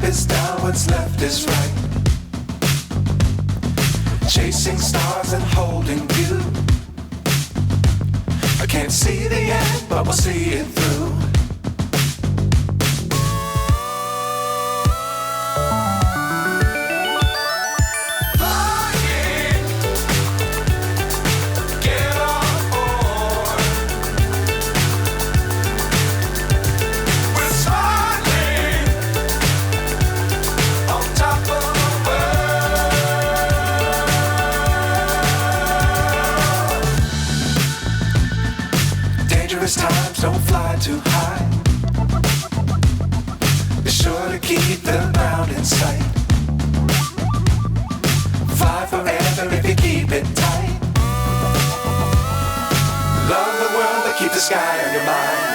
is down, what's left is right. Chasing stars and holding you. I can't see the end, but we'll see it through. Times don't fly too high. Be sure to keep the ground in sight. Fly forever if you keep it tight. Love the world, but keep the sky on your mind.